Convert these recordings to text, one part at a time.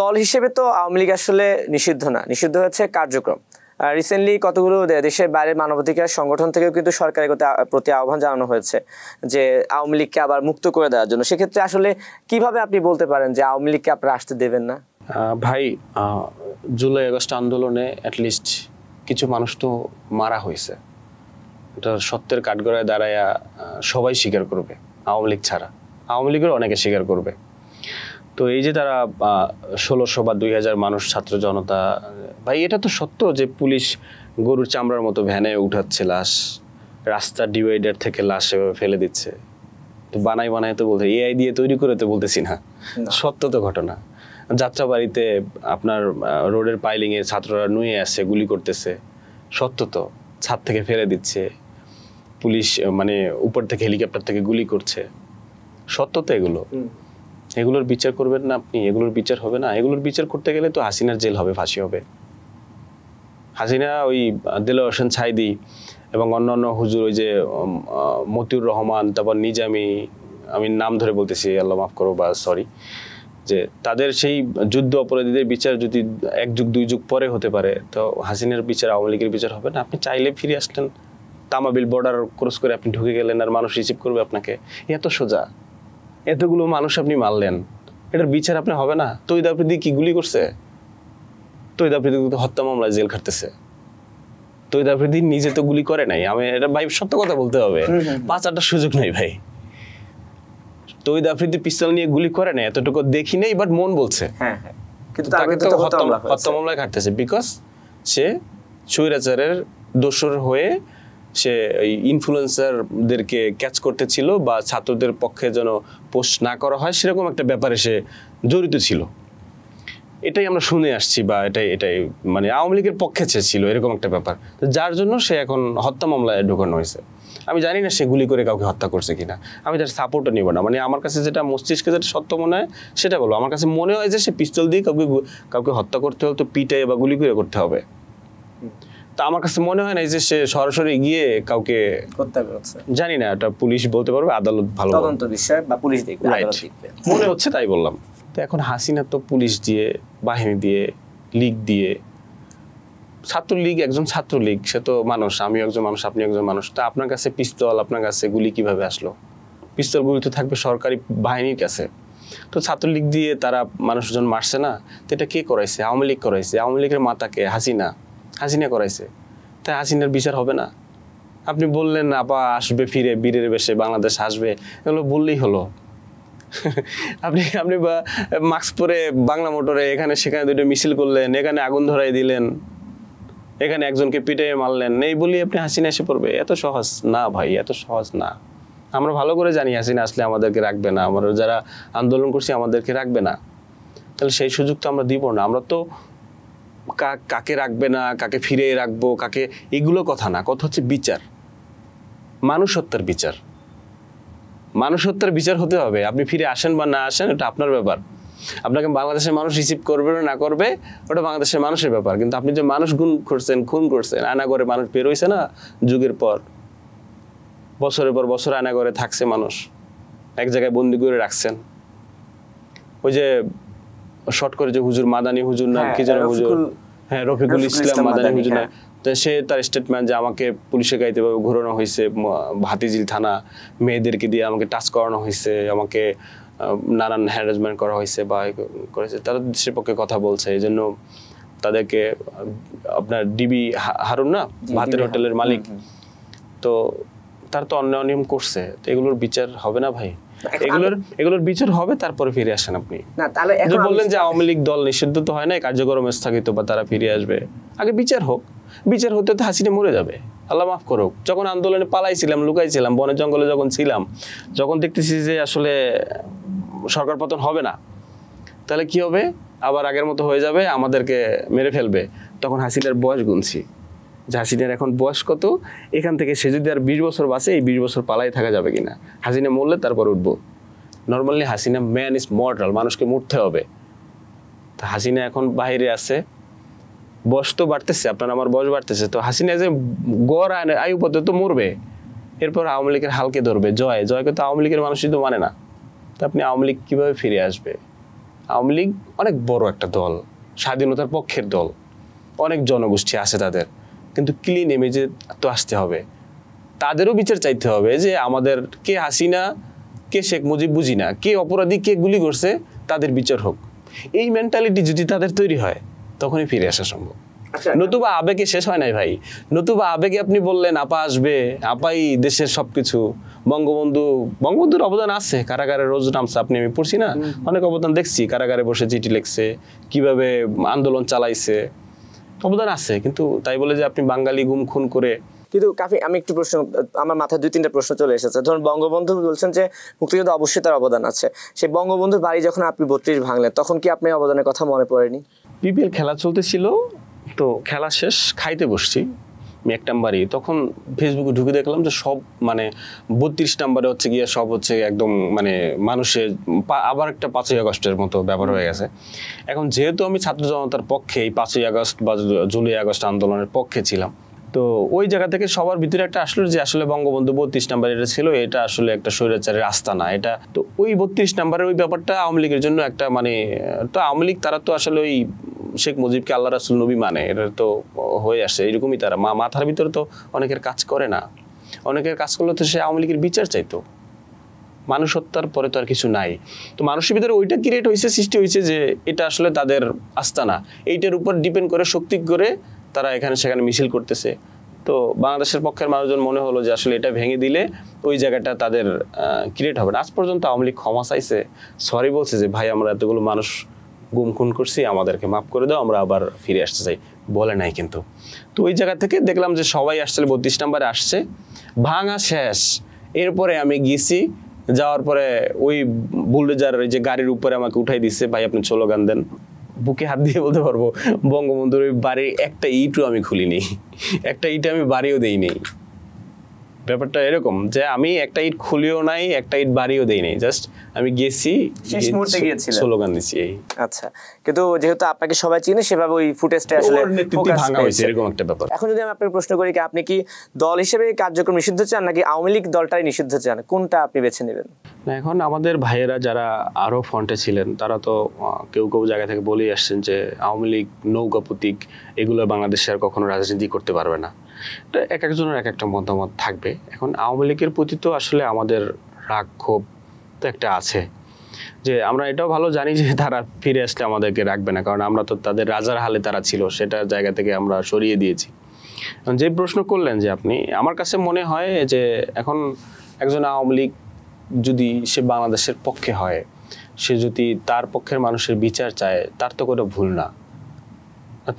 দল হিসেবে তো আওয়ামী লীগ আসলে নিষিদ্ধ না, নিষিদ্ধ হচ্ছে কার্যক্রম। রিসেন্টলি কতগুলো দেশের বাইরের মানবাধিকার সংগঠন থেকেও কিন্তু সরকারের প্রতি আহ্বান জানানো হয়েছে যে আওয়ামী লীগকে আবার মুক্ত করে দেওয়ার জন্য। সেক্ষেত্রে আসলে কিভাবে আপনি বলতে পারেন যে আওয়ামী লীগকে আপনারা আসতে দেবেন না? ভাই, জুলাই আগস্ট আন্দোলনে অ্যাটলিস্ট কিছু মানুষ তো মারা হয়েছে, এটা সত্যের কাঠগড়ায় দাঁড়ায়া সবাই স্বীকার করবে, আওয়ামী লীগ ছাড়া। আওয়ামী লীগের অনেকে স্বীকার করবে। তো এই যে তারা ১৬০০ বা ২০০০ মানুষ, ছাত্র জনতা, ভাই এটা তো সত্য যে পুলিশ গরুর চামড়ার মতো ভ্যানে উঠাচ্ছে লাশ, রাস্তার ডিভাইডার থেকে লাশ এভাবে ফেলে দিচ্ছে। তো বানাই তো বলতে, এআই দিয়ে তৈরি করে তো বলতেছি না, সত্য তো ঘটনা। যাত্রাবাড়িতে আপনার রোডের পাইলিংয়ে ছাত্ররা নুয়ে আসছে, গুলি করতেছে, সত্য তো। ছাদ থেকে ফেলে দিচ্ছে, পুলিশ মানে উপর থেকে হেলিকপ্টার থেকে গুলি করছে, সত্য তো এগুলো। এগুলোর বিচার করবেন না আপনি? এগুলোর বিচার হবে না? এগুলোর বিচার করতে গেলে তো হাসিনার জেল হবে, ফাঁসি হবে। হাসিনা ওই দেলোয়ার হোসেন ছাইদি এবং অন্যান্য হুজুর, ওই যে মতিউর রহমান, তারপর নিজামি, আমি নাম ধরে বলতেছি, আল্লাহ মাফ করো বা সরি, যে তাদের সেই যুদ্ধ অপরাধীদের বিচার যদি 1 যুগ 2 যুগ পরে হতে পারে, তো হাসিনার বিচার, আওয়ামী লীগের বিচার হবে না? আপনি চাইলে ফিরে আসলেন, তামাবিল বর্ডার ক্রস করে আপনি ঢুকে গেলেন, আর মানুষ রিসিভ করবে আপনাকে। এত সোজা। এতগুলো মানুষ আপনি মারলেন, এটার বিচার আপনি হবে না? তৈদ আফ্রিদি কি গুলি করছে? তৈদ আফ্রিদি তো হত্যা মামলায় জেল খাটতেছে। তৈদ আফ্রিদি নিজে তো গুলি করে নাই। আমি এটা ভাই সত্য কথা বলতে হবে, 5-8টা সুযোগ নেই ভাই। তৈদ আফ্রিদি পিস্তল নিয়ে গুলি করে নাই, এতটুকু দেখি নেই, বাট মন বলছে। কিন্তু তাকে তো হত্যা মামলায় খাটতেছে, বিকজ সে স্বৈরাচারের দোসর হয়ে সে ইনফ্লুয়েন্সারদেরকে ক্যাচ করতেছিল, বা ছাত্রদের পক্ষে যেন পোস্ট না করা হয় সেরকম একটা ব্যাপারে সে জড়িত ছিল। এটাই আমরা শুনে আসছি, বা এটাই মানে আওয়ামী লীগের পক্ষে ছিল এরকম একটা ব্যাপার, যার জন্য সে এখন হত্যা মামলায় ঢোকানো হয়েছে। আমি জানি না সে গুলি করে কাউকে হত্যা করছে কিনা, আমি তার সাপোর্টও নিব না। মানে আমার কাছে যেটা মস্তিষ্কে যেটা সত্য মনে হয় সেটা বলো। আমার কাছে মনে হয় যে সে পিস্তল দিয়ে কাউকে হত্যা করতে হলে তো পিটাই বা গুলি করে করতে হবে। তা আমার কাছে মনে হয় না যে সে সরাসরি গিয়ে কাউকে হত্যা করেছে। জানি না, এটা পুলিশ বলতে পারবে, আদালত ভালো তদন্ত বিষয় বা পুলিশ দেখবে, আদালত দেখবে, মনে হচ্ছে তাই বললাম। তো এখন হাসিনা তো পুলিশ দিয়ে, বাহিনী দিয়ে, লীগ দিয়ে, ছাত্রলীগ, একজন ছাত্রলীগ, সে তো মানুষ, আমিও একজন মানুষ, আপনি একজন মানুষ। তা আপনার কাছে পিস্তল, আপনার কাছে গুলি কিভাবে আসলো? পিস্তল গুলি তো থাকবে সরকারি বাহিনীর কাছে। তো ছাত্রলীগ দিয়ে তারা মানুষজন মারছে না, তো এটা কে করাইছে? আওয়ামী লীগ করাইছে। আওয়ামী লীগের মাতাকে হাসিনা করাইছে। তাই হাসিনার বিচার হবে না? আপনি বললেন আপা আসবে ফিরে, বীরের বেশে বাংলাদেশ আসবে, এগুলো বললেই হলো। আপনি মাস্ক পরে বাংলা মোটরে এখানে সেখানে 2টা মিছিল করলেন, এখানে আগুন ধরাই দিলেন, এখানে একজনকে পিটে মারলেন, এই বলি আপনি হাসিনা এসে পড়বে? এত সহজ না ভাই, এত সহজ না। আমরা ভালো করে জানি হাসিনা আসলে আমাদেরকে রাখবে না, আমরা যারা আন্দোলন করছি আমাদেরকে রাখবে না। তাহলে সেই সুযোগ তো আমরা দিব না। আমরা তো কাকে রাখবে না, কাকে ফিরে রাখবো, কাকে, এগুলো কথা না, কথা হচ্ছে বিচার, মানুষ হত্যার বিচার। মানুষ হত্যার বিচার হতে হবে। আপনি ফিরে আসেন বা না আসেন, এটা আপনার ব্যাপার। আপনাকে বাংলাদেশের মানুষ রিসিভ করবে না করবে, ওটা বাংলাদেশের মানুষের ব্যাপার। কিন্তু আপনি যে মানুষ খুন করছেন, আয়না করে মানুষ বের হয়েছে না, যুগের পর বছরের পর বছর আয়না করে থাকছে মানুষ, এক জায়গায় বন্দি করে রাখছেন। ওই যে শর্ট করে যে হুজুর, মাদানী হুজুর না কি যেন হুজুর, হ্যাঁ রফিকুল ইসলাম মাদানী হুজুর না, তো সে তার স্টেটমেন্ট যে আমাকে পুলিশের গাড়িতে ঘোরানো হয়েছে, হাতিঝিল থানা, মেয়েদেরকে দিয়ে আমাকে টাচ করানো হয়েছে, আমাকে নানান হ্যারাসমেন্ট করা হয়েছে বা করেছে, তারা দেশের পক্ষে কথা বলছে। এই জন্য তাদেরকে আপনার ডিবি হারুন না, ভাতের হোটেলের মালিক, তো তার তো অন্যায় নিয়ম করছে, তো এগুলোর বিচার হবে না ভাই? এগুলোর বিচার হবে, তারপরে ফিরে আসেন আপনি। বললেন যে আওয়ামী লীগ দল নিষিদ্ধ তো হয় না, কার্যক্রম স্থগিত বা তারা ফিরে আসবে, আগে বিচার হোক। বিচার হতে তো হাসিনা মরে যাবে, আল্লাহ মাফ করুক। যখন আন্দোলনে পালাইছিলাম, লুকাইছিলাম, বনে জঙ্গলে যখন ছিলাম, যখন দেখতেছি যে আসলে সরকার পতন হবে না, তাহলে কি হবে? আবার আগের মতো হয়ে যাবে, আমাদেরকে মেরে ফেলবে। তখন হাসিনার বয়স গুনছি যে হাসিনার এখন বয়স কত, এখান থেকে সে যদি আর 20 বছর বাঁচে, এই 20 বছর পালাই থাকা যাবে কিনা। হাসিনা মরলে তারপর উঠবো। Normally Hasina, man is mortal, মানুষকে মরতে হবে। তা হাসিনা এখন বাইরে আছে, বয়স তো বাড়তেছে, আপনার আমার বয়স বাড়তেছে, তো হাসিনা যে গড় আয়ু পথে তো মরবে। এরপর আওয়ামী লীগের হালকে ধরবে, জয়কে তো আওয়ামী লীগের মানুষই তো মানে না। তো আপনি আওয়ামী লীগ কীভাবে ফিরে আসবে? আওয়ামী লীগ অনেক বড় একটা দল, স্বাধীনতার পক্ষের দল, অনেক জনগোষ্ঠী আছে তাদের, কিন্তু ক্লিন ইমেজে তো আসতে হবে, তাদেরও বিচার চাইতে হবে যে আমাদের কে হাসিনা কে শেখ মুজিব বুঝি না, কে অপরাধী কে গুলি করছে তাদের বিচার হোক। এই মেন্টালিটি যদি তাদের তৈরি হয় তখনই ফিরে আসা সম্ভব। নতুবা আবেগে শেষ হয় নাই ভাই, নতুবা আবেগে আপনি বললেন আপা আসবে, আপাই দেশের সবকিছু, বঙ্গবন্ধুর অবদান আছে, কারাগারে রোজ নামছে, আপনি আমি পড়ছি না, অনেক অবদান দেখছি, কারাগারে বসে চিঠি লিখছে, কিভাবে আন্দোলন চালাইছে, অবদান আছে, কিন্তু তাই বলে যে আপনি বাঙালি গুম খুন করে। কিন্তু কাফি, আমি একটু প্রশ্ন, আমার মাথায় 2-3টা প্রশ্ন চলে এসেছে। ধরুন বঙ্গবন্ধু বলছেন যে মুক্তিযুদ্ধে অবশ্যই তার অবদান আছে, সেই বঙ্গবন্ধুর বাড়ি যখন আপনি 32 ভাঙলেন তখন কি আপনার অবদানের কথা মনে পড়েনি? বিপিএল খেলা চলতেছিল, তো খেলা শেষ, খাইতে বসছি আমি 1 নাম্বারই, তখন ফেসবুকে ঢুকে দেখলাম যে সব মানে 32 নাম্বারে হচ্ছে গিয়ে সব হচ্ছে একদম মানে মানুষের আবার একটা 5ই আগস্টের মতো ব্যাপার হয়ে গেছে। এখন যেহেতু আমি ছাত্র জনতার পক্ষে, এই 5ই আগস্ট বা জুলাই আগস্ট আন্দোলনের পক্ষে ছিলাম, তো ওই জায়গা থেকে সবার ভিতরে একটা আসলো যে আসলে বঙ্গবন্ধু 32 নাম্বার এটা ছিল, এটা আসলে একটা স্বৈরাচারের আস্তানা এটা। তো ওই 32 নাম্বারের ওই ব্যাপারটা আওয়ামী লীগের জন্য একটা মানে, তো আওয়ামী লীগ তারা তো আসলে ওই শেখ মুজিবকে আল্লাহ রাসূল নবী মানে, এটা তো হয়ে আসে এরকমই, তারা মাথার ভিতরে তো অনেকের কাজ করে না, অনেকের কাজ করলে তো সে আওয়ামী লীগের বিচার চাইতো, মানুষ হত্যার পরে তো আর কিছু নাই। তো মানুষের ভিতরে ওইটা ক্রিয়েট হয়েছে, সৃষ্টি হয়েছে যে এটা আসলে তাদের আস্তানা, এইটার উপর ডিপেন্ড করে শক্তি করে তারা এখানে সেখানে মিছিল করতেছে। তো বাংলাদেশের পক্ষের মানুষজন মনে হলো যে আসলে এটা ভেঙে দিলে ওই জায়গাটা তাদের ক্রিয়েট হবে না। আজ পর্যন্ত আওয়ামী লীগ ক্ষমা চাইছে, সরি বলছে যে ভাই আমরা এতগুলো মানুষ গুম খুন করছি, আমাদেরকে মাফ করে দাও, আমরা আবার ফিরে আসতে চাই, বলে নাই কিন্তু। তো ওই জায়গা থেকে দেখলাম যে সবাই আসছে, 32 নাম্বারে আসছে, ভাঙা শেষ। এরপরে আমি গেছি, যাওয়ার পরে ওই বুলডোজার যে গাড়ির উপরে আমাকে উঠাই দিচ্ছে, ভাই আপনি স্লোগান দেন। বুকে হাত দিয়ে বলতে পারবো বঙ্গবন্ধুর ওই বাড়ির একটা ইটও আমি খুলিনি, একটা ইট আমি বাড়িও দেইনি। ব্যাপারটা এরকম যে আমি একটা ইট খুলিও নাই, একটা ইট বাড়িও দেই নাই, জাস্ট আমি গেছি, শেষ মুহূর্তে গিয়েছিলেন, স্লোগান দিছি এই। আচ্ছা, কিন্তু যেহেতু আপনাকে সবাই চিনে সেভাবে ওই ফুটেজটা আসলে ভাঙা হয়েছে, এরকম একটা ব্যাপার। এখন যদি আমি আপনাকে প্রশ্ন করি, আপনি কি দল হিসেবে কার্যক্রম নিষিদ্ধ চান নাকি আওয়ামী লীগ দলটাই নিষিদ্ধ চান, কোনটা আপনি বেছে নেবেন? এখন আমাদের ভাইয়েরা যারা আরো ফ্রন্টে ছিলেন তারা তো কেউ কেউ জায়গা থেকে বলেই আসছেন যে আওয়ামী লীগ নৌকা প্রতীক, এগুলো বাংলাদেশে আর কখনো রাজনীতি করতে পারবে না। এটা এক একজনের এক একটা মতামত থাকবে। এখন আওয়ামী লীগের প্রতি তো আসলে আমাদের রাগ ক্ষোভ তো একটা আছে, যে আমরা এটাও ভালো জানি যে তারা ফিরে আসলে আমাদেরকে রাখবে না, কারণ আমরা তো তাদের রাজার হালে তারা ছিল, সেটার জায়গা থেকে আমরা সরিয়ে দিয়েছি। যে প্রশ্ন করলেন যে আপনি, আমার কাছে মনে হয় যে এখন একজন আওয়ামী লীগ যদি সে বাংলাদেশের পক্ষে হয়, সে যদি তার পক্ষের মানুষের বিচার চায়, তার তো কোনো ভুল না।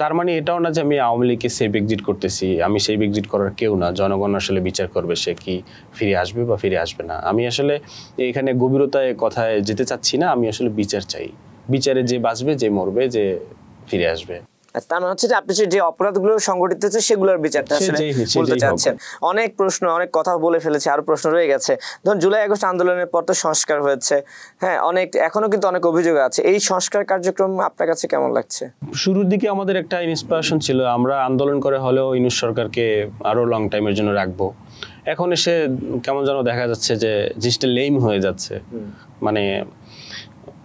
তার মানে এটাও না যে আমি আওয়ামী লীগকে সেফ এক্সিট করতেছি, আমি সেফ এক্সিট করার কেউ না, জনগণ আসলে বিচার করবে সে কি ফিরে আসবে বা ফিরে আসবে না। আমি আসলে এখানে গভীরতায় কথায় যেতে চাচ্ছি না, আমি আসলে বিচার চাই, বিচারে যে বাঁচবে, যে মরবে, যে ফিরে আসবে। তার মানে হচ্ছে যে আপনি যে অপরাধগুলো সংঘটিত হচ্ছে সেগুলোর বিচারটা আসলে বলতে চাচ্ছেন। অনেক প্রশ্ন, অনেক কথা বলে ফেলেছে, আরো প্রশ্ন রয়ে গেছে। ধরুন জুলাই আগস্ট আন্দোলনের পর তো সংস্কার হয়েছে, হ্যাঁ, অনেক এখনো কিন্তু অনেক অভিযোগ আছে, এই সংস্কার কার্যক্রম আপনার কাছে কেমন লাগছে? শুরুর দিকে আমাদের একটা ইন্সপিরেশন ছিল, আমরা আন্দোলন করে হলেও ইউনূস সরকারকে আরো লং টাইমের জন্য রাখবো। এখন এসে কেমন যেন দেখা যাচ্ছে যে জিনিসটা লেম হয়ে যাচ্ছে, মানে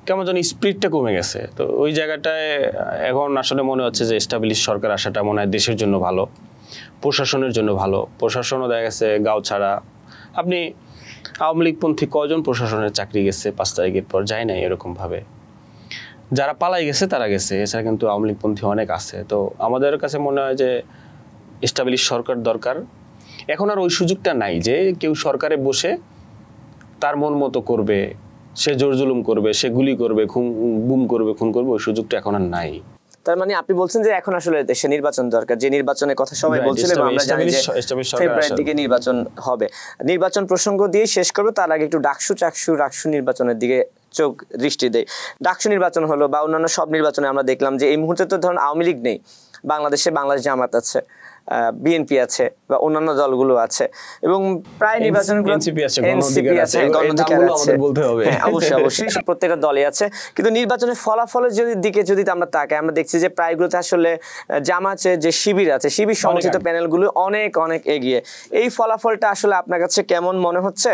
কেমন যেন স্পিরিটটা কমে গেছে। তো ওই জায়গাটায় এখন আসলে মনে হচ্ছে যে এস্টাবলিশ সরকার আসাটা মনে হয় দেশের জন্য ভালো, প্রশাসনের জন্য ভালো। প্রশাসনও দেখা গেছে গাঁও ছাড়া, আপনি আওয়ামী লীগপন্থী কজন প্রশাসনের চাকরি গেছে 5 তারিখের পর, যায় নাই এরকমভাবে, যারা পালাই গেছে তারা গেছে, এছাড়া কিন্তু আওয়ামী লীগপন্থী অনেক আছে। তো আমাদের কাছে মনে হয় যে এস্টাবলিশ সরকার দরকার। এখন আর ওই সুযোগটা নাই যে কেউ সরকারে বসে তার মন মতো করবে, সে জোর জুলুম করবে, সে গুলি করবে, গুম করবে, খুন করবে, ওই সুযোগটা এখন আর নাই। তার মানে আপনি বলছেন যে এখন আসলে দেশে নির্বাচন দরকার, যে নির্বাচনের কথা সবাই বলছিল এবং আমরা জানি যে ফেব্রুয়ারির দিকে নির্বাচন হবে। নির্বাচন প্রসঙ্গ দিয়ে শেষ করবো, তার আগে একটু রাকসু নির্বাচনের দিকে চোখ দৃষ্টি দেয়। ডাকসু নির্বাচন হলো বা অন্যান্য সব নির্বাচনে আমরা দেখলাম যে এই মুহূর্তে তো ধরুন আওয়ামী লীগ নেই বাংলাদেশে, বাংলাদেশ জামাত আছে, বিএনপি আছে বা অন্যান্য দলগুলো আছে, এবং প্রায় নির্বাচনগুলো এনসিপি আছে, গণঅধিকার আছে, অবশ্যই অবশ্যই প্রত্যেকটা দলই আছে। কিন্তু নির্বাচনের ফলাফলের দিকে যদি আমরা তাকাই, আমরা দেখছি যে প্রায়গুলোতে আসলে জামাতে যে শিবির আছে, শিবির সমর্থিত প্যানেলগুলো অনেক অনেক এগিয়ে। এই ফলাফলটা আসলে আপনার কাছে কেমন মনে হচ্ছে?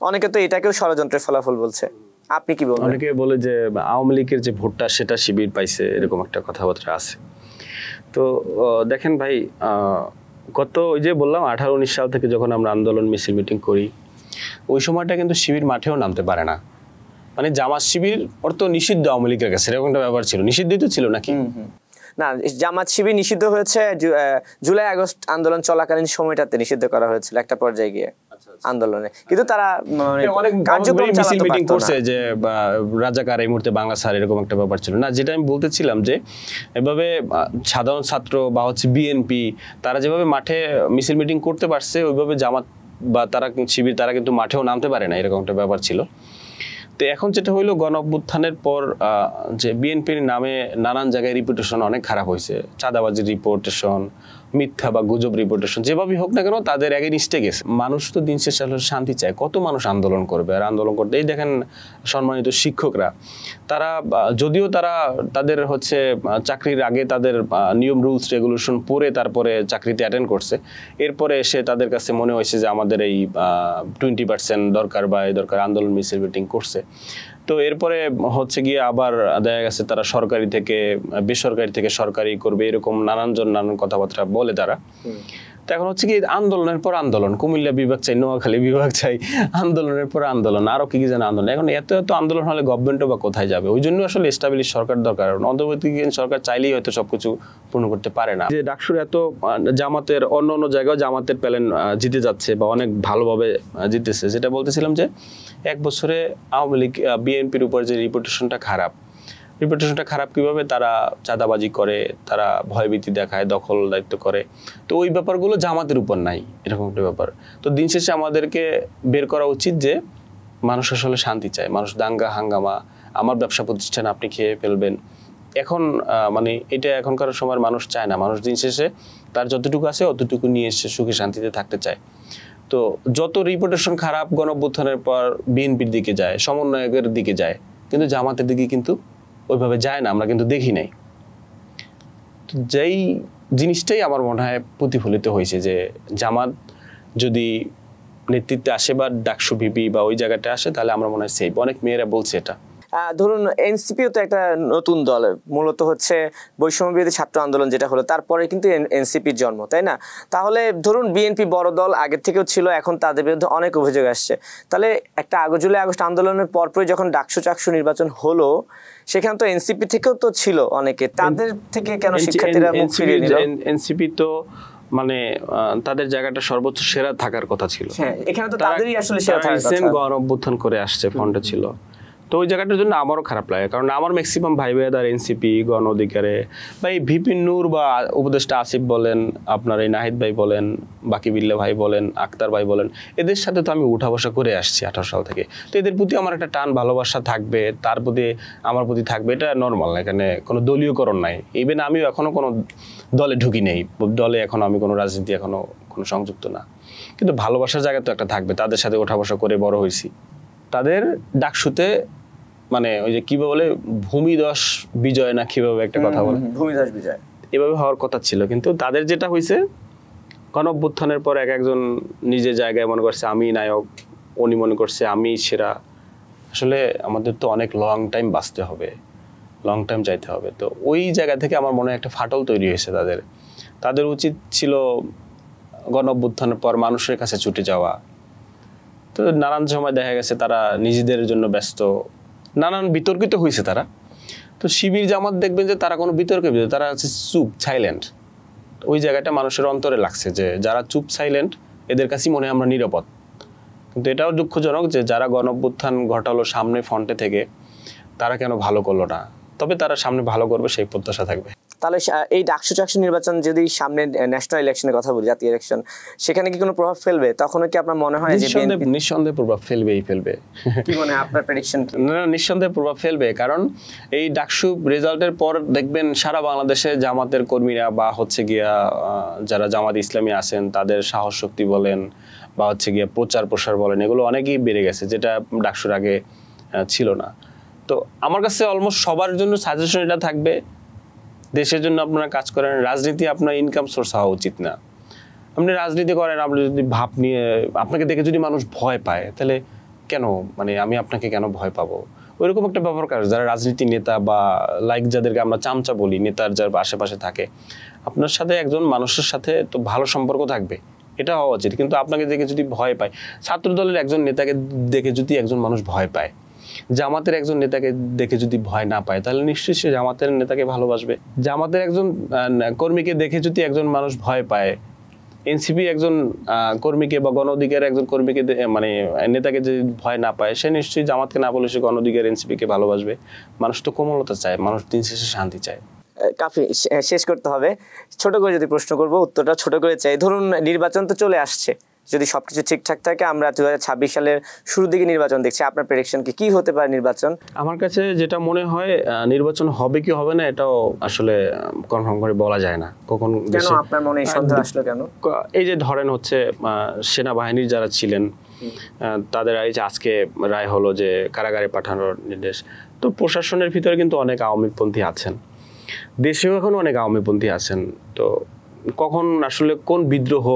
অনেকে তো এটাকেও ষড়যন্ত্রের ফলাফল বলছে। আপনি কি বলবেন? অনেকে বলে যে আওয়ামী লীগের যে ভোটটা সেটা শিবির পাইছে, এরকম একটা কথাবার্তা আছে। তো দেখেন ভাই, গত ওই যে বললাম 18-19 সাল থেকে যখন আমরা আন্দোলন মিছিল মিটিং করি, ওই সময়টা কিন্তু শিবির মাঠেও নামতে পারে না। মানে জামাত শিবির অর্থ নিষিদ্ধ আওয়ামী লীগের কাছে, এরকম একটা ব্যাপার ছিল। নিষিদ্ধই তো ছিল নাকি? না, জামাত শিবির নিষিদ্ধ হয়েছে জুলাই আগস্ট আন্দোলন চলাকালীন সময়টাতে নিষিদ্ধ করা হয়েছিল একটা পর্যায়ে গিয়ে আন্দোলনে, কিন্তু তারা কার্যক্রম মিছিল মিটিং চালাতে করছে পারতো না। যে রাজাকার এই মুহূর্তে বাংলা স্যার, এরকম একটা ব্যাপার ছিল না। যেটা আমি বলতেছিলাম যে এভাবে সাধারণ ছাত্র বা হচ্ছে বিএনপি তারা যেভাবে মাঠে মিছিল মিটিং করতে পারছে, ওইভাবে জামাত বা তারা শিবির তারা কিন্তু মাঠেও নামতে পারে না, এরকম একটা ব্যাপার ছিল। তো এখন যেটা হইলো, গণ অভ্যুত্থানের পর যে বিএনপির নামে নানান জায়গায় রিপুটেশন অনেক খারাপ হয়েছে। চাঁদাবাজির রিপোর্টেশন, মিথ্যা বা গুজব রিপোর্টেশন, যেভাবেই হোক না কেন তাদের এগেইনস্টে গেছে। মানুষ তো দিন শেষে শান্তি চায়, কত মানুষ আন্দোলন করবে। আর আন্দোলন করতে এই দেখেন সম্মানিত শিক্ষকরা, তারা যদিও তারা তাদের হচ্ছে চাকরির আগে তাদের নিয়ম রুলস রেগুলেশন পড়ে তারপরে চাকরিতে অ্যাটেন্ড করছে, এরপরে এসে তাদের কাছে মনে হয়েছে যে আমাদের এই 20% দরকার বা এই দরকার, আন্দোলন মিছিল মিটিং করছে। তো এরপরে হচ্ছে গিয়ে আবার দেখা গেছে তারা সরকারি থেকে বেসরকারি থেকে সরকারি করবে, এরকম নানান কথাবার্তা বলে তারা। তো এখন হচ্ছে কি আন্দোলনের পর আন্দোলন, কুমিল্লা বিভাগ চাই, নোয়াখালী বিভাগ চাই, আন্দোলনের পর আন্দোলন, আরো কি যেন আন্দোলন। এখন এত আন্দোলন হলে গভর্নমেন্টও বা কোথায় যাবে? ওই জন্য আসলে এস্টাবলিশ সরকার দরকার। অন্তর্বর্তীকালীন সরকার চাইলেই হয়তো সবকিছু পূর্ণ করতে পারে না। যে ডাকসুর এত জামাতের অন্য জায়গায় জামাতের প্যালেন জিতে যাচ্ছে বা অনেক ভালোভাবে জিতেছে, যেটা বলতেছিলাম যে 1 বছরে আওয়ামী লীগ বিএনপির উপর যে রিপুটেশনটা খারাপ কিভাবে? তারা চাঁদাবাজি করে, তারা ভয়ভীতি দেখায়, দখল দায়িত্ব করে। তো ওই ব্যাপারগুলো জামাতের উপর নাই, এরকম একটা ব্যাপার। তো দিন শেষে আমাদেরকে বের করা উচিত যে মানুষ আসলে শান্তি চায়, মানুষ দাঙ্গা হাঙ্গামা, আমার ব্যবসা প্রতিষ্ঠান আপনি খেয়ে ফেলবেন, এখন মানে এটা এখনকার সময়ের মানুষ চায় না। মানুষ দিন শেষে তার যতটুকু আছে অতটুকু নিয়ে এসে সুখে শান্তিতে থাকতে চায়। তো যত রিপুটেশন খারাপ গণঅভ্যুত্থানের পর বিএনপির দিকে যায়, সমন্বয়কের দিকে যায়, কিন্তু জামাতের দিকে কিন্তু ওইভাবে যায় না, আমরা কিন্তু দেখি নাই। তো যেই জিনিসটাই আমার মনে হয় প্রতিফলিত হয়েছে যে জামাত যদি নেতৃত্বে আসে বা ডাকসু ভিপি বা ওই জায়গাটা আসে, তাহলে আমরা মনে হয় সেফ। অনেক মেয়েরা বলছে এটা। ধরুন এনসিপিও তো একটা নতুন দল, মূলত হচ্ছে বৈষম্য বিরোধী ছাত্র আন্দোলন যেটা হলো তারপরে কিন্তু এনসিপির জন্ম, তাই না? তাহলে ধরুন বিএনপি বড় দল আগের থেকেও ছিল, এখন তাদের বিরুদ্ধে অনেক অভিযোগ আসছে। তাহলে একটা জুলাই আগস্ট আন্দোলনের পরপরই যখন ডাকসু চাকসু নির্বাচন হলো, সেখানে তো এনসিপি থেকেও তো ছিল অনেকে, তাদের থেকে কেন শিক্ষার্থীরা মুখ ফিরিয়ে নিল? এনসিপি তো মানে তাদের জায়গাটা সর্বোচ্চ সেরা থাকার কথা ছিল। হ্যাঁ, এখানে তো তাদেরই আসলে সেরা থাকার কথা। গণ অভ্যুত্থান করে আসছে, ফ্রন্টে ছিল। তো ওই জায়গাটার জন্য আমারও খারাপ লাগে, কারণ আমার ম্যাক্সিমাম ভাই ভাইয়াদার এনসিপি, গণ অধিকারে বা এই ভিপি নূর বা উপদেষ্টা আসিফ বলেন, আপনার এই নাহিদ ভাই বলেন, বাকি বিল্লা ভাই বলেন, আক্তার ভাই বলেন, এদের সাথে তো আমি উঠা বসা করে আসছি 18 সাল থেকে। তো এদের প্রতি আমার একটা টান ভালোবাসা থাকবে, তার প্রতি আমার প্রতি থাকবে, এটা নর্মাল। এখানে কোনো দলীয়করণ নাই। ইভেন আমিও এখনো কোনো দলে ঢুকি নেই, দলে এখনো আমি কোনো রাজনীতি এখনো কোনো সংযুক্ত না, কিন্তু ভালোবাসার জায়গা তো একটা থাকবে। তাদের সাথে ওঠা বসা করে বড় হয়েছি। তাদের ডাকসুতে মানে ওই যে কিভাবে বলে ভূমিধস বিজয় না কিভাবে একটা কথা বলে, ভূমিধস বিজয়, এভাবে হওয়ার কথা ছিল। কিন্তু তাদের যেটা হয়েছে, গণঅভ্যুত্থানের পর একজন নিজের জায়গায় মনে করছে আমি নায়ক, উনি মনে করছে আমি সেরা। আসলে আমাদের তো অনেক লং টাইম বাঁচতে হবে, লং টাইম যাইতে হবে। তো ওই জায়গা থেকে আমার মনে হয় একটা ফাটল তৈরি হয়েছে। তাদের উচিত ছিল গণঅভ্যুত্থানের পর মানুষের কাছে ছুটে যাওয়া। তো নানান সময় দেখা গেছে তারা নিজেদের জন্য ব্যস্ত, নানান বিতর্কিত হয়েছে তারা। তো শিবির জামাত দেখবেন যে তারা কোনো বিতর্কের ভিতরে, তারা হচ্ছে চুপ, সাইলেন্ট। ওই জায়গাটা মানুষের অন্তরে লাগছে যে যারা চুপ সাইলেন্ট এদের কাছেই মনে হয় আমরা নিরাপদ। কিন্তু এটাও দুঃখজনক যে যারা গণঅভ্যুত্থান ঘটালো সামনে ফ্রন্টে থেকে, তারা কেন ভালো করলো না। তবে তারা সামনে ভালো করবে সেই প্রত্যাশা থাকবে। তাহলে এই ডাকসু চাকসু নির্বাচন যদি সামনে ন্যাশনাল ইলেকশনের কথা বলি, জাতীয় ইলেকশন, সেখানে কি কোনো প্রভাব ফেলবে? তখনও কি আপনার মনে হয় যে নিঃসন্দেহে প্রভাব ফেলবে? কি মনে হয় আপনার প্রেডিকশন? না, নিঃসন্দেহে প্রভাব ফেলবে। কারণ এই ডাকসু রেজাল্টের পর দেখবেন সারা বাংলাদেশে জামাতের কর্মীরা বা হচ্ছে গিয়া যারা জামাত ইসলামী আছেন তাদের সাহস শক্তি বলেন বা হচ্ছে গিয়া প্রচার প্রসার বলেন, এগুলো অনেকই বেড়ে গেছে, যেটা ডাকসুর আগে ছিল না। তো আমার কাছে অলমোস্ট সবার জন্য সাজেশন এটা থাকবে, দেশের জন্য আপনারা কাজ করেন, রাজনীতি আপনার ইনকাম সোর্স হওয়া উচিত না। আপনি রাজনীতি করেন, আপনি যদি ভাব নিয়ে, আপনাকে দেখে যদি মানুষ ভয় পায়, তাহলে কেন, মানে আমি আপনাকে কেন ভয় পাবো? ওইরকম একটা ব্যাপার কাজ, যারা রাজনীতি নেতা বা লাইক যাদেরকে আমরা চামচা বলি, নেতার যার আশেপাশে থাকে, আপনার সাথে একজন মানুষের সাথে তো ভালো সম্পর্ক থাকবে, এটা হওয়া উচিত। কিন্তু আপনাকে দেখে যদি ভয় পায়, ছাত্র দলের একজন নেতাকে দেখে যদি একজন মানুষ ভয় পায়, জামাতের একজন নেতাকে দেখে যদি ভয় না পায়, তাহলে নিশ্চয়ই সে জামাতের নেতাকে ভালোবাসবে। জামাতের একজন কর্মীকে দেখে যদি একজন মানুষ ভয় পায়, এনসিপি একজন কর্মীকে বা গণ অধিকার একজন কর্মীকে মানে নেতাকে যদি ভয় না পায়, সে নিশ্চয়ই জামাতকে না বলে সে গণ অধিকার এনসিপিকে ভালোবাসবে। মানুষ তো কোমলতা চায়, মানুষ দিন শেষে শান্তি চায়। কাফি, শেষ করতে হবে। ছোট করে যদি প্রশ্ন করব, উত্তরটা ছোট করে চাই। ধরুন নির্বাচন তো চলে আসছে, যদি সবকিছু ঠিকঠাক থাকে আমরা 2026 সালের শুরুর দিকে নির্বাচন দেখছি, আপনার প্রেডিকশন কি হতে পারে নির্বাচন? আমার কাছে যেটা মনে হয়, নির্বাচন হবে কি হবে না এটাও আসলে কনফার্ম করে বলা যায় না। কখন কেন আপনার মনে সন্দেহ আসলো কেন? এই যে ধরেন হচ্ছে সেনাবাহিনীর যারা ছিলেন তাদের এই যে আজকে রায় হলো যে কারাগারে পাঠানোর নির্দেশ, তো প্রশাসনের ভিতরে কিন্তু অনেক আওয়ামীপন্থী আছেন, দেশেও এখন অনেক আওয়ামীপন্থী আছেন। তো কখন আসলে কোন বিদ্রোহ,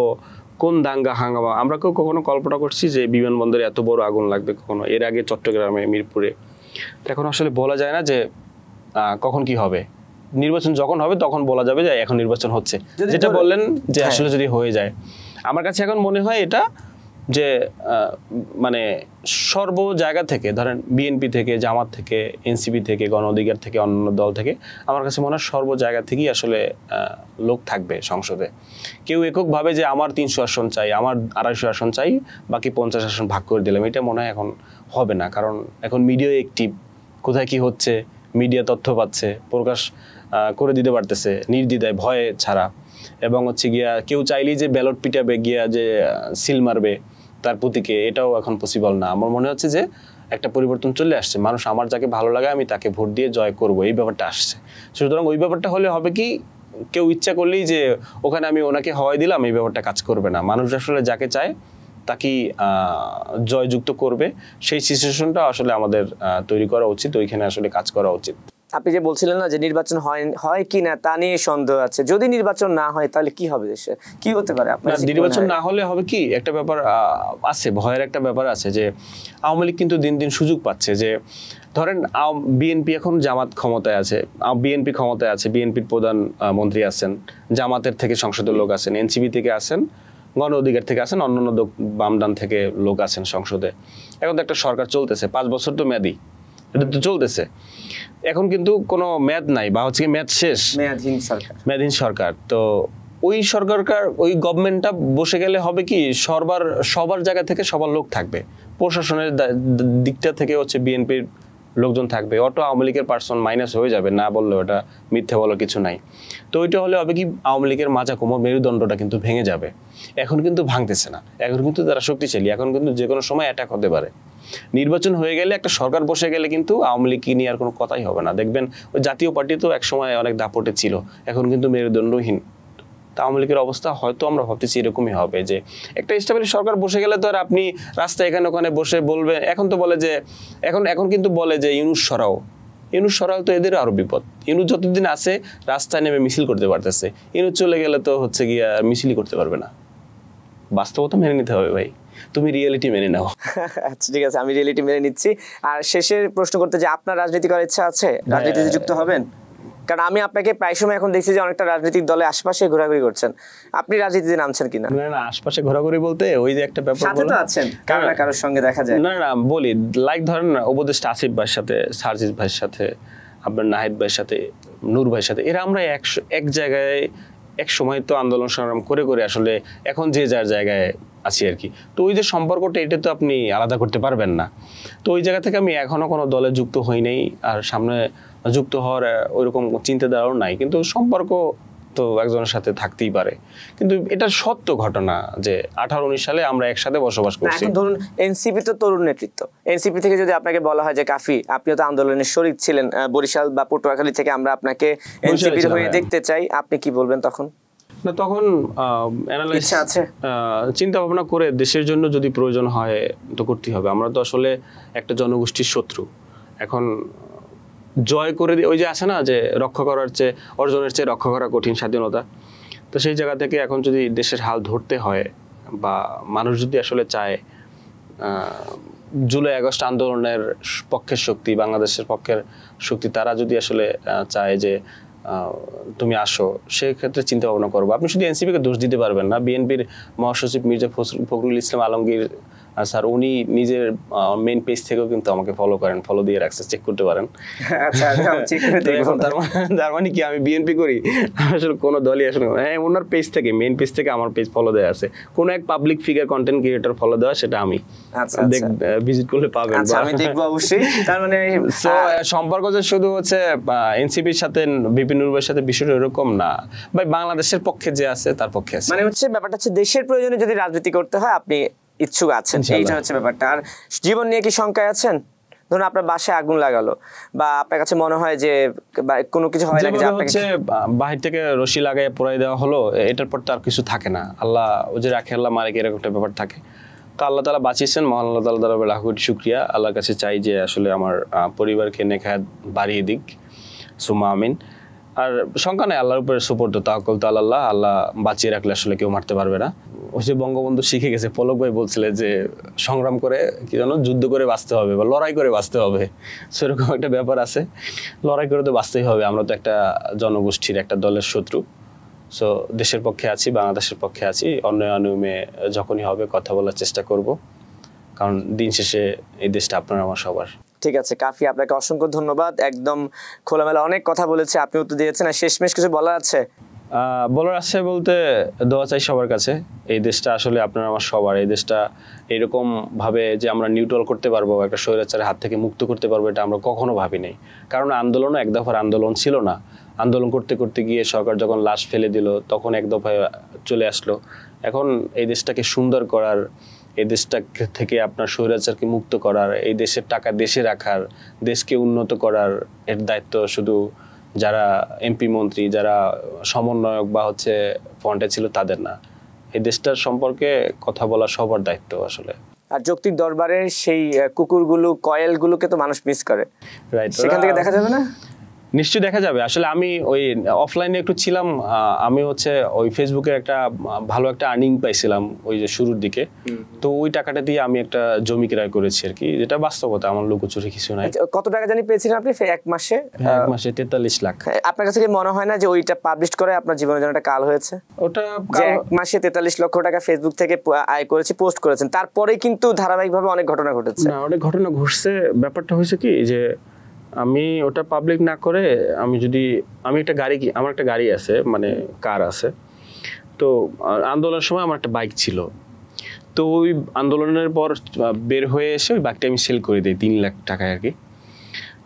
কোন দাঙ্গা হাঙ্গামা, আমরা কেউ কখনো কল্পনা করছি যে বিমানবন্দরে এত বড় আগুন লাগবে কখনো? এর আগে চট্টগ্রামে, মিরপুরে। এখন আসলে বলা যায় না যে কখন কি হবে। নির্বাচন যখন হবে তখন বলা যাবে যে এখন নির্বাচন হচ্ছে। যেটা বললেন যে আসলে যদি হয়ে যায়, আমার কাছে এখন মনে হয় এটা যে মানে সর্ব জায়গা থেকে, ধরেন বিএনপি থেকে, জামাত থেকে, এনসিপি থেকে, গণ অধিকার থেকে, অন্যান্য দল থেকে, আমার কাছে মনে হয় সর্ব জায়গা থেকেই আসলে লোক থাকবে সংসদে। কেউ এককভাবে যে আমার 300 আসন চাই, আমার 250 আসন চাই, বাকি 50 আসন ভাগ করে দিলাম, এটা মনে হয় এখন হবে না। কারণ এখন মিডিয়া অ্যাক্টিভ, কোথায় কি হচ্ছে মিডিয়া তথ্য পাচ্ছে, প্রকাশ করে দিতে পারতেছে নির্দ্বিধায়, ভয়ে ছাড়া। এবং হচ্ছে গিয়া কেউ চাইলেই যে ব্যালট পিটাবে, গিয়া যে সিল মারবে তার প্রতীকে, এটাও এখন পসিবল না। আমার মনে হচ্ছে যে একটা পরিবর্তন চলে আসছে, মানুষ আমার যাকে ভালো লাগে আমি তাকে ভোট দিয়ে জয় করব, এই ব্যাপারটা আসছে। সুতরাং ওই ব্যাপারটা হলে হবে কি, কেউ ইচ্ছা করলেই যে ওখানে আমি ওনাকে হওয়াই দিলাম, এই ব্যাপারটা কাজ করবে না। মানুষ আসলে যাকে চায় তাকেই জয়যুক্ত করবে। সেই সিচুয়েশনটা আসলে আমাদের তৈরি করা উচিত, ওইখানে আসলে কাজ করা উচিত। আপনি যে বলছিলেন না যে নির্বাচন হয় কি না তা নিয়ে সন্দেহ আছে, যদি নির্বাচন না হয় তাহলে কি হবে, দেশে কি হতে পারে আপনার? নির্বাচন না হলে হবে কি, একটা ব্যাপার আছে, ভয়ের একটা ব্যাপার আছে যে আওয়ামী লীগ কিন্তু দিন দিন সুযোগ পাচ্ছে। যে ধরেন বিএনপি এখন জামাত ক্ষমতায় আছে, বিএনপি ক্ষমতায় আছে, বিএনপির প্রধান মন্ত্রী আছেন, জামাতের থেকে সংসদের লোক আছেন, এনসিপি থেকে আছেন, গণ অধিকার থেকে আছেন, অন্যান্য বামডান থেকে লোক আছেন সংসদে। এখন তো একটা সরকার চলতেছে, 5 বছর তো মেয়াদি, এটা তো চলতেছে। এখন কিন্তু কোনো মেয়াদ নাই, বা হচ্ছে মেয়াদ শেষ, মেয়াদহীন সরকার। তো ওই সরকার, ওই গভর্নমেন্টটা বসে গেলে হবে কি, সবার জায়গা থেকে সবার লোক থাকবে, প্রশাসনের দিকটা থেকে হচ্ছে বিএনপির লোকজন থাকবে, অটো আওয়ামী লীগের পার্সন মাইনাস হয়ে যাবে, না বললে ওটা মিথ্যে বলার কিছু নাই। তো ওইটা হলে হবে কি, আওয়ামী লীগের মাজা কোমর মেরুদণ্ডটা কিন্তু ভেঙে যাবে। এখন কিন্তু ভাঙতেছে না, এখন কিন্তু তারা শক্তিশালী, এখন কিন্তু যে কোনো সময় অ্যাটাক হতে পারে। নির্বাচন হয়ে গেলে, একটা সরকার বসে গেলে কিন্তু আওয়ামী লীগ নিয়ে আর কোনো কথাই হবে না। দেখবেন ওই জাতীয় পার্টি তো একসময় অনেক দাপটে ছিল, এখন কিন্তু মেরুদণ্ডহীন। আওয়ামী লীগের অবস্থা হয়তো আমরা ভাবতেছি এরকমই হবে, যে একটা স্টেবল সরকার বসে গেলে তো আর আপনি রাস্তায় এখানে ওখানে বসে বলবে, এখন তো বলে যে এখন কিন্তু বলে যে ইউনুস সরাও, তো এদের আরো বিপদ। ইউনুস যতদিন আছে রাস্তায় নেমে মিছিল করতে পারতেছে, ইউনুস চলে গেলে তো হচ্ছে গিয়া মিছিলই করতে পারবে না। বাস্তবতা মেনে নিতে হবে ভাই, তুমি রিয়েলিটি মেনে নাও। আচ্ছা ঠিক আছে, আমি রিয়েলিটি মেনে নিচ্ছি। আর শেষের প্রশ্ন করতে যে আপনার রাজনীতি করার ইচ্ছা আছে, রাজনীতিতে যুক্ত হবেন? কারণ আমি আপনাকে প্রায় সময় এখন দেখছি যে অনেকটা রাজনৈতিক দলে আশপাশে ঘোরাঘুরি করছেন, আপনি রাজনীতিতে নামছেন কিনা? না, আশপাশে ঘোরাঘুরি বলতে ওই যে একটা ব্যাপার, সাথে তো আছেন, কারো না কারোর সঙ্গে দেখা যায়। না বলি, লাইক ধরেন উপদেষ্টা আসিফ ভাইয়ের সাথে, সার্জিস ভাইয়ের সাথে, আপনার নাহিদ ভাইয়ের সাথে, নূর ভাইয়ের সাথে, এরা আমরা এক জায়গায় এক সময় তো আন্দোলন সংগ্রাম করে আসলে এখন যে যার জায়গায় আছি আর কি। তো ওই যে সম্পর্কটা, এটা তো আপনি আলাদা করতে পারবেন না। তো ওই জায়গা থেকে আমি এখনো কোনো দলে যুক্ত হই নাই, আর সামনে যুক্ত হওয়ার ওইরকম চিন্তাধারাও নাই। কিন্তু সম্পর্ক তো একজনের সাথে থাকতেই পারে, কিন্তু এটা সত্য ঘটনা যে 18-19 সালে আমরা একসাথে বসবাস করছি। ধরুন এনসিপি তো তরুণ নেতৃত্ব, এনসিপি থেকে যদি আপনাকে বলা হয় যে কাফি আপনিও তো আন্দোলনের শরীক ছিলেন, বরিশাল বা পটুয়াখালী থেকে আমরা আপনাকে এনসিপির হয়ে দেখতে চাই, আপনি কি বলবেন তখন? না, তখন চিন্তা ভাবনা করে দেশের জন্য যদি প্রয়োজন হয় তো করতেই হবে। আমরা তো আসলে একটা জনগোষ্ঠীর শত্রু। এখন জয় করে ওই যে আছে না যে রক্ষা করার চেয়ে অর্জনের চেয়ে রক্ষা করা কঠিন, স্বাধীনতা। তো সেই জায়গা থেকে এখন যদি দেশের হাল ধরতে হয়, বা মানুষ যদি আসলে চায় জুলাই আগস্ট আন্দোলনের পক্ষের শক্তি, বাংলাদেশের পক্ষের শক্তি, তারা যদি আসলে চায় যে তুমি আসো, সেক্ষেত্রে চিন্তা ভাবনা করবো। আপনি শুধু এনসিপিকে দোষ দিতে পারবেন না। বিএনপির মহাসচিব মির্জা ফখরুল ইসলাম আলমগীর স্যার, উনি নিজের মেইন পেজ থেকেও কিন্তু আমাকে ফলো করেন, ফলো দিয়ে রাখছে, চেক করতে পারেন। তার মানে কি আমি বিএনপি করি? আসলে কোনো দলই আসলে, হ্যাঁ, ওনার পেজ থেকে, মেইন পেজ থেকে আমার পেজ ফলো দেওয়া আছে। কোনো এক public figure, content creator follow দেওয়া, সেটা আমি। ভিজিট করলে পাবেন, আমি দেখবো অবশ্যই। তার মানে সম্পর্ক যে শুধু হচ্ছে এনসিপির সাথে, বিপিন নুরুলের সাথে, বিষয়টা এরকম না ভাই। বাংলাদেশের পক্ষে যে আছে তার পক্ষে আছে। মানে হচ্ছে ব্যাপারটা হচ্ছে দেশের প্রয়োজনে যদি রাজনীতি করতে হয় আপনি ইচ্ছুক আছেন, এইটা হচ্ছে ব্যাপারটা। আর জীবন নিয়ে কি শঙ্কায় আছেন? ধরুন আপনার বাসায় আগুন লাগালো, বা আপনার কাছে মনে হয় যে কোনো কিছু হয় না, যে হচ্ছে বাহির থেকে রশি লাগায় পোড়াই দেওয়া হলো, এটার পর তো আর কিছু থাকে না। আল্লাহ ও যে রাখে, আল্লাহ মারে, এরকম একটা ব্যাপার থাকে। তো আল্লাহ তাআলা বাঁচিয়েছেন, মহান আল্লাহ তাআলা দ্বারা লাখ কোটি শুকরিয়া। আল্লাহর কাছে চাই যে আসলে আমার পরিবারকে নেখায়াত বাড়িয়ে দিক, সুম্মা আমিন। আর শঙ্কা নেই, আল্লাহর উপরে সুপর্দ, তাওয়াক্কুল তো আল্লাহ। আল্লাহ বাঁচিয়ে রাখলে আসলে কেউ মারতে পারবে না। ওই যে বঙ্গবন্ধু শিখে গেছে, পলক ভাই বলছিলেন যে সংগ্রাম করে, কি জানো, যুদ্ধ করে বাঁচতে হবে বা লড়াই করে বাঁচতে হবে, সেরকম একটা ব্যাপার আছে। লড়াই করে তো বাঁচতেই হবে, আমরা তো একটা জনগোষ্ঠীর, একটা দলের শত্রু। সো দেশের পক্ষে আছি, বাংলাদেশের পক্ষে আছি। অন্যায় অনিয়মে যখনই হবে কথা বলার চেষ্টা করব, কারণ দিন শেষে এই দেশটা আপনার আমার সবার। ঠিক আছে কাফি, আপনাকে অসংখ্য ধন্যবাদ। একদম খোলামেলা অনেক কথা বলেছে, আপনি উত্তর দিয়েছেন। আর শেষমেশ কিছু বলার আছে? বলার আছে বলতে, দোয়া চাই সবার কাছে। এই দেশটা আসলে আপনার আমার সবার। এই দেশটা এরকম ভাবে যে আমরা নিউট্রাল করতে পারবো, একটা স্বৈরাচারের হাত থেকে মুক্ত করতে পারবো, এটা আমরা কখনো ভাবি নাই। কারণ আন্দোলনও এক দফার আন্দোলন ছিল না। আন্দোলন করতে করতে গিয়ে সরকার যখন লাশ ফেলে দিল, তখন এক দফায় চলে আসলো। এখন এই দেশটাকে সুন্দর করার, এই দেশটা থেকে আপনার স্বৈরাচারকে মুক্ত করার, এই দেশের টাকা দেশে রাখার, দেশকে উন্নত করার, এর দায়িত্ব শুধু যারা এমপি মন্ত্রী, যারা সমন্বয়ক বা হচ্ছে ফ্রন্টে ছিল তাদের না। এই দেশটার সম্পর্কে কথা বলা সবার দায়িত্ব আসলে। আর যৌক্তিক দরবারের সেই কুকুরগুলো, কয়েলগুলোকে তো মানুষ মিস করে, রাইট? সেখান থেকে দেখা যাবে না? নিশ্চয়ই দেখা যাবে। আসলে আমি ওই অফলাইনে একটু ছিলাম, আমি হচ্ছে ওই ফেসবুকের একটা ভালো একটা আর্নিং পাইছিলাম ওই যে শুরুর দিকে। তো ওই টাকাটা দিয়ে আমি একটা জমি ক্রয় করেছি আর কি, যেটা বাস্তবতা, আমার লুকোচুরি কিছু নাই। কত টাকা জানি পেয়েছিলেন আপনি এক মাসে? এক মাসে 43 লাখ। আপনার কাছে কি মনে হয় না যে ওইটা পাবলিশ করে আপনার জীবনের জন্য একটা কাল হয়েছে? ওটা যে এক মাসে 43 লক্ষ টাকা ফেসবুক থেকে আয় করেছি, পোস্ট করেছেন, তারপরেই কিন্তু ধারাবাহিকভাবে অনেক ঘটনা ঘটেছে। না, অনেক ঘটনা ঘটছে। ব্যাপারটা হয়েছে কি, যে আমি ওটা পাবলিক না করে, আমি একটা গাড়ি, আমার একটা গাড়ি আছে, মানে কার আছে। তো আন্দোলনের সময় আমার একটা বাইক ছিল। তো ওই আন্দোলনের পর বের হয়ে এসে ওই বাইকটা আমি সেল করে দিই 3 লাখ টাকায় আর কি।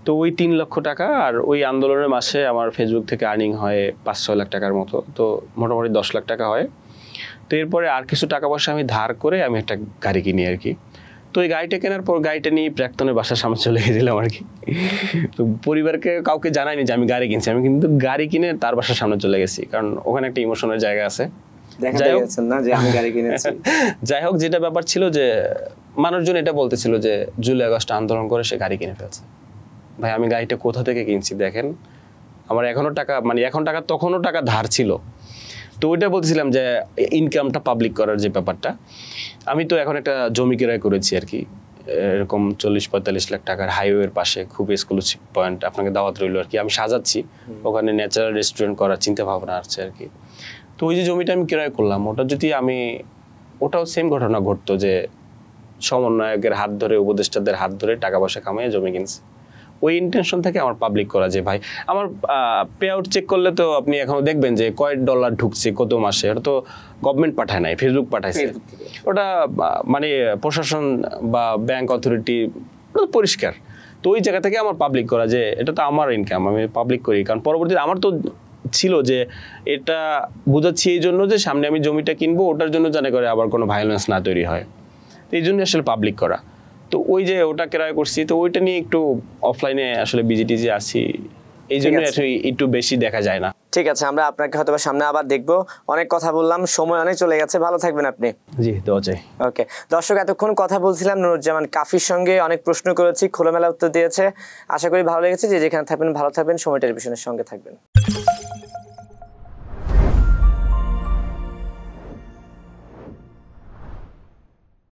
তো ওই 3 লক্ষ টাকা আর ওই আন্দোলনের মাসে আমার ফেসবুক থেকে আর্নিং হয় 5-6 লাখ টাকার মতো। তো মোটামুটি 10 লাখ টাকা হয়। তো এরপরে আর কিছু টাকা পয়সা আমি ধার করে আমি একটা গাড়ি কিনি আর কি। তো এই গাড়িটা কেনার পর গাড়িটা নিয়ে প্রাক্তনের বাসার সামনে চলে গেছিলাম আর কি। তো পরিবারকে কাউকে জানাইনি যে আমি গাড়ি কিনছি, আমি কিন্তু গাড়ি কিনে তার বাসার সামনে চলে গেছি, কারণ ওখানে একটা ইমোশনের জায়গা আছে। যাই হোক, যেটা ব্যাপার ছিল যে মানুষজন এটা বলতেছিল যে জুলাই আগস্ট আন্দোলন করে সে গাড়ি কিনে ফেলছে। ভাই, আমি গাড়িটা কোথা থেকে কিনছি দেখেন, আমার এখনো টাকা, মানে এখন টাকা, তখনও টাকা ধার ছিল। তো ওইটা বলতেছিলাম যে ইনকামটা পাবলিক করার যে ব্যাপারটা, আমি তো এখন একটা জমি ক্রয় করেছি আর কি, এরকম 40-45 লাখ টাকার, হাইওয়ের পাশে, খুব এক্সক্লুসিভ পয়েন্ট। আপনাকে দাওয়াত রইল আর কি, আমি সাজাচ্ছি, ওখানে ন্যাচারাল রেস্টুরেন্ট করার চিন্তা ভাবনা আছে আর কি। তো ওই যে জমিটা আমি ক্রয় করলাম, ওটা যদি ওটাও সেম ঘটনা ঘটতো যে সমন্বয়কের হাত ধরে, উপদেষ্টাদের হাত ধরে টাকা পয়সা কামাইয়ে জমি কিনছে। ওই ইন্টেনশন থেকে আমার পাবলিক করা, যে ভাই আমার পে আউট চেক করলে তো আপনি এখনো দেখবেন যে কয় ডলার ঢুকছে কত মাসে, ওটা তো গভর্নমেন্ট পাঠায় নাই, ফেসবুক পাঠাইছে। ওটা মানে প্রশাসন বা ব্যাংক অথরিটি পরিষ্কার। তো ওই জায়গা থেকে আমার পাবলিক করা, যে এটা তো আমার ইনকাম, আমি পাবলিক করি। কারণ পরবর্তীতে আমার তো ছিল যে এটা বুঝাচ্ছি এই জন্য যে সামনে আমি জমিটা কিনবো, ওটার জন্য জানে করে আবার কোনো ভায়োলেন্স না তৈরি হয়, তো এই জন্য আসলে পাবলিক করা। তো ওই যে ওটা ক্রয় করছি, তো ওইটা নিয়ে একটু অফলাইনে আসলে বিজিটিজি আছি, এই জন্য একটু বেশি দেখা যায় না। ঠিক আছে, আমরা আপনাকে হয়তো সামনে আবার দেখবো। অনেক কথা বললাম, সময় অনেক চলে গেছে, ভালো থাকবেন আপনি। জি, দোয়া চাই। ওকে দর্শক, এতক্ষণ কথা বলছিলাম নুরুজ্জামান কাফির সঙ্গে, অনেক প্রশ্ন করেছি, খোলামেলা উত্তর দিয়েছে। আশা করি ভালো লেগেছে। যে যেখানে থাকবেন ভালো থাকবেন, সময় টেলিভিশনের সঙ্গে থাকবেন।